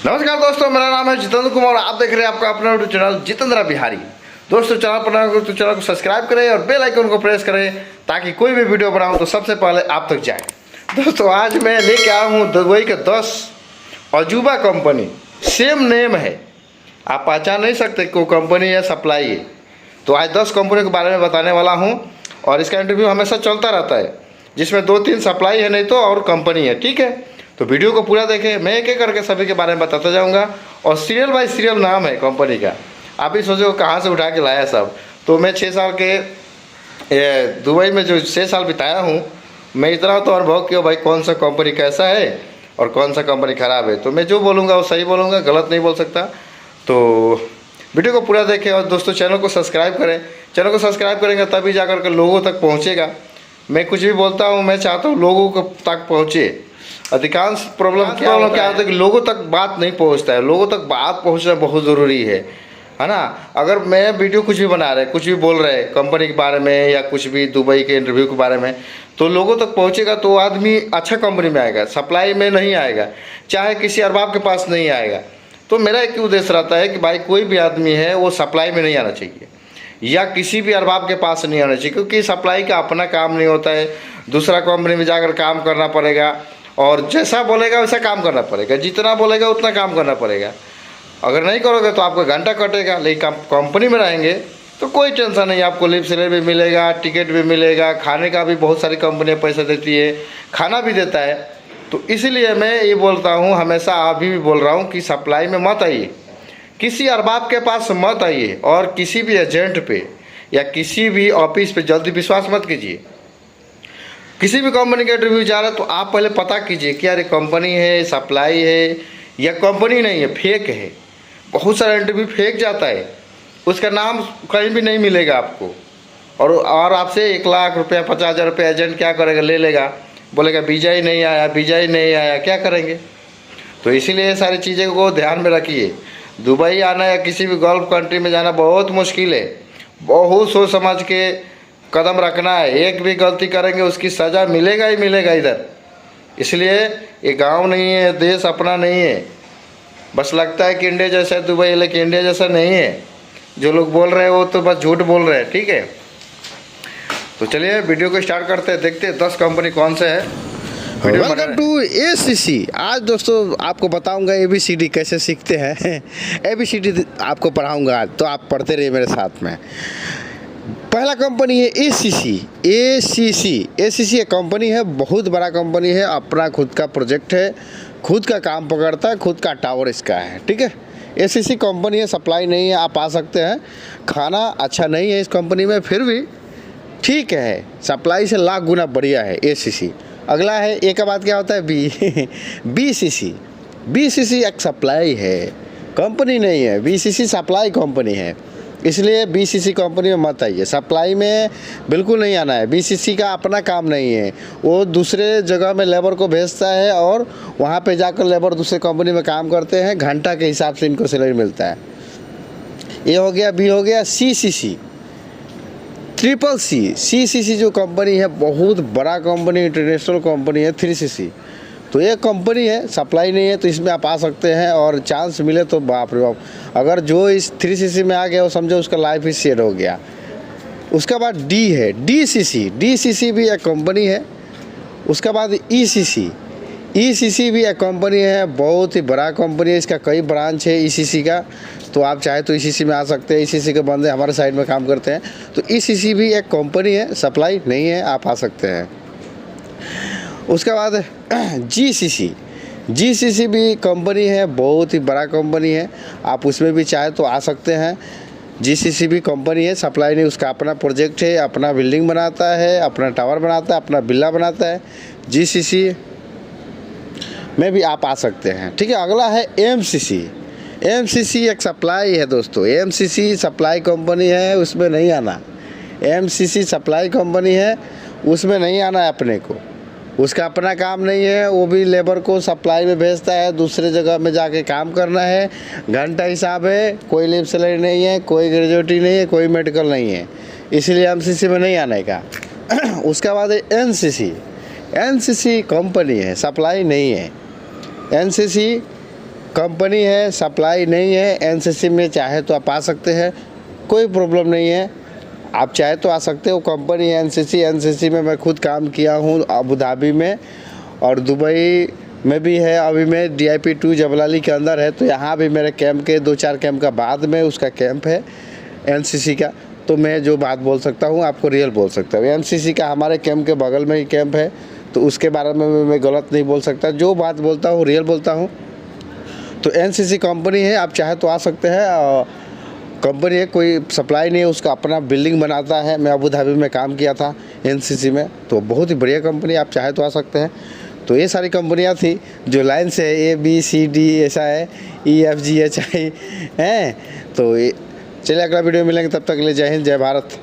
नमस्कार दोस्तों, मेरा नाम है जितेंद्र कुमार। आप देख रहे हैं आपका अपना यूट्यूब चैनल जितेंद्र बिहारी। दोस्तों, चैनल पर नए हो तो चैनल को सब्सक्राइब करें और बेल आइकन को प्रेस करें ताकि कोई भी वीडियो बनाऊं तो सबसे पहले आप तक जाए। दोस्तों, आज मैं लेके आया हूँ दुबई के 10 अजूबा कंपनी। सेम नेम है, आप पहचान नहीं सकते कि वो कंपनी है सप्लाई है। तो आज 10 कंपनी के बारे में बताने वाला हूँ और इसका इंटरव्यू हमेशा चलता रहता है, जिसमें 2-3 सप्लाई है, नहीं तो और कंपनी है। ठीक है, तो वीडियो को पूरा देखें। मैं एक एक करके सभी के बारे में बताता जाऊंगा और सीरियल बाय सीरियल नाम है कंपनी का। आप ही सोचो कहाँ से उठा के लाया सब। तो मैं 6 साल के दुबई में जो 6 साल बिताया हूँ, मैं इतना तो अनुभव किया भाई कौन सा कंपनी कैसा है और कौन सा कंपनी ख़राब है। तो मैं जो बोलूँगा वो सही बोलूँगा, गलत नहीं बोल सकता। तो वीडियो को पूरा देखें और दोस्तों चैनल को सब्सक्राइब करें। चैनल को सब्सक्राइब करेंगे तभी जाकर के लोगों तक पहुँचेगा। मैं कुछ भी बोलता हूँ, मैं चाहता हूँ लोगों को तक पहुँचे। अधिकांश प्रॉब्लम क्या होता है कि लोगों तक बात नहीं पहुंचता है। लोगों तक बात पहुंचना बहुत ज़रूरी है ना। अगर मैं वीडियो कुछ भी बना रहे, कुछ भी बोल रहे कंपनी के बारे में या कुछ भी दुबई के इंटरव्यू के बारे में, तो लोगों तक पहुंचेगा तो आदमी अच्छा कंपनी में आएगा, सप्लाई में नहीं आएगा, चाहे किसी अरबाब के पास नहीं आएगा। तो मेरा एक उद्देश्य रहता है कि भाई कोई भी आदमी है वो सप्लाई में नहीं आना चाहिए या किसी भी अरबाब के पास नहीं आना चाहिए, क्योंकि सप्लाई का अपना काम नहीं होता है। दूसरा कंपनी में जाकर काम करना पड़ेगा और जैसा बोलेगा वैसा काम करना पड़ेगा, जितना बोलेगा उतना काम करना पड़ेगा। अगर नहीं करोगे तो आपका घंटा कटेगा। लेकिन कंपनी में रहेंगे तो कोई टेंशन नहीं, आपको लीव सैलरी भी मिलेगा, टिकट भी मिलेगा, खाने का भी बहुत सारी कंपनियां पैसा देती है, खाना भी देता है। तो इसलिए मैं ये बोलता हूँ, हमेशा अभी भी बोल रहा हूँ कि सप्लाई में मत आइए, किसी अरबाब के पास मत आइए और किसी भी एजेंट पे या किसी भी ऑफिस पे जल्दी विश्वास मत कीजिए। किसी भी कंपनी का इंटरव्यू जा रहा है तो आप पहले पता कीजिए कि यार कंपनी है, सप्लाई है या कंपनी नहीं है, फेक है। बहुत सारा इंटरव्यू फेक जाता है, उसका नाम कहीं भी नहीं मिलेगा आपको। और आपसे 1 लाख रुपया 50,000 रुपया एजेंट क्या करेगा, ले लेगा, बोलेगा वीज़ा ही नहीं आया, वीज़ा ही नहीं आया, क्या करेंगे। तो इसीलिए सारी चीज़ें को ध्यान में रखिए। दुबई आना या किसी भी गल्फ कंट्री में जाना बहुत मुश्किल है। बहुत सोच समझ के कदम रखना है। एक भी गलती करेंगे उसकी सज़ा मिलेगा ही मिलेगा इधर। इसलिए ये गांव नहीं है, देश अपना नहीं है। बस लगता है कि इंडिया जैसा है दुबई, लेकिन इंडिया जैसा नहीं है। जो लोग बोल रहे हैं वो तो बस झूठ बोल रहे हैं। ठीक है, तो चलिए वीडियो को स्टार्ट करते हैं, देखते हैं 10 कंपनी कौन से है। Welcome to ACC। आज दोस्तों आपको बताऊंगा ABCD कैसे सीखते हैं। ABCD आपको पढ़ाऊंगा आज, तो आप पढ़ते रहिए मेरे साथ में। पहला कंपनी है ACC एक कंपनी है, बहुत बड़ा कंपनी है, अपना खुद का प्रोजेक्ट है, खुद का काम पकड़ता है, खुद का टावर इसका है। ठीक है, ACC कंपनी है, सप्लाई नहीं है, आप आ सकते हैं। खाना अच्छा नहीं है इस कंपनी में, फिर भी ठीक है, सप्लाई से लाख गुना बढ़िया है ACC। अगला है एक का बात क्या होता है BCC एक सप्लाई है, कंपनी नहीं है। BCC सप्लाई कंपनी है, इसलिए BCC कंपनी में मत आइए। सप्लाई में बिल्कुल नहीं आना है। BCC का अपना काम नहीं है, वो दूसरे जगह में लेबर को भेजता है और वहाँ पे जाकर लेबर दूसरे कंपनी में काम करते हैं, घंटा के हिसाब से इनको सैलरी मिलता है। ये हो गया। B हो गया CCC जो कंपनी है, बहुत बड़ा कंपनी, इंटरनेशनल कंपनी है। 3CC तो ये कंपनी है, सप्लाई नहीं है, तो इसमें आप आ सकते हैं और चांस मिले तो बाप रे बाप, अगर जो इस 3CC में आ गया वो समझो उसका लाइफ ही सेट हो गया। उसके बाद D है DCC भी एक कंपनी है। उसके बाद ECC भी एक कंपनी है, बहुत ही बड़ा कंपनी है, इसका कई ब्रांच है ECC का। तो आप चाहे तो ECC में आ सकते हैं, ECC के बंदे हमारे साइड में काम करते हैं। तो ECC भी एक कंपनी है, सप्लाई नहीं है, आप आ सकते हैं। उसके बाद GCC भी कंपनी है, बहुत ही बड़ा कंपनी है, आप उसमें भी चाहे तो आ सकते हैं। GCC भी कंपनी है, सप्लाई नहीं, उसका अपना प्रोजेक्ट है, अपना बिल्डिंग बनाता है, अपना टावर बनाता है, अपना बिल्ला बनाता है। GCC में भी आप आ सकते हैं। ठीक है, अगला है MCC एक सप्लाई है दोस्तों। MCC सप्लाई कंपनी है, उसमें नहीं आना। MCC सप्लाई कंपनी है, उसमें नहीं आना है अपने को। उसका अपना काम नहीं है, वो भी लेबर को सप्लाई में भेजता है, दूसरे जगह में जाके काम करना है, घंटा हिसाब है, कोई लीव सैलरी नहीं है, कोई ग्रेजुएटी नहीं है, कोई मेडिकल नहीं है, इसलिए MCC में नहीं आने का। उसके बाद है NCC कंपनी है, सप्लाई नहीं है। NCC कंपनी है, सप्लाई नहीं है, एनसीसी में चाहे तो आप आ सकते हैं, कोई प्रॉब्लम नहीं है। आप चाहे तो आ सकते हो। कंपनी है एनसीसी में मैं खुद काम किया हूँ अबू धाबी में और दुबई में भी है। अभी मैं DIP 2 जबलाली के अंदर है, तो यहाँ भी मेरे कैंप के 2-4 कैंप का बाद में उसका कैंप है एनसीसी का। तो मैं जो बात बोल सकता हूँ आपको रियल बोल सकता हूँ। एनसीसी का हमारे कैंप के बगल में ही कैंप है, तो उसके बारे में मैं गलत नहीं बोल सकता। जो बात बोलता हूँ रियल बोलता हूँ। तो एनसीसी कंपनी है, आप चाहे तो आ सकते हैं। कंपनी है, कोई सप्लाई नहीं है, उसका अपना बिल्डिंग बनाता है। मैं अबू धाबी में काम किया था एनसीसी में, तो बहुत ही बढ़िया कंपनी, आप चाहे तो आ सकते हैं। तो ये सारी कंपनियां थी जो लाइन से है, ABCD ऐसा है, EFGHI हैं। तो चलिए अगला वीडियो मिलेंगे, तब तक के लिए जय हिंद, जय भारत।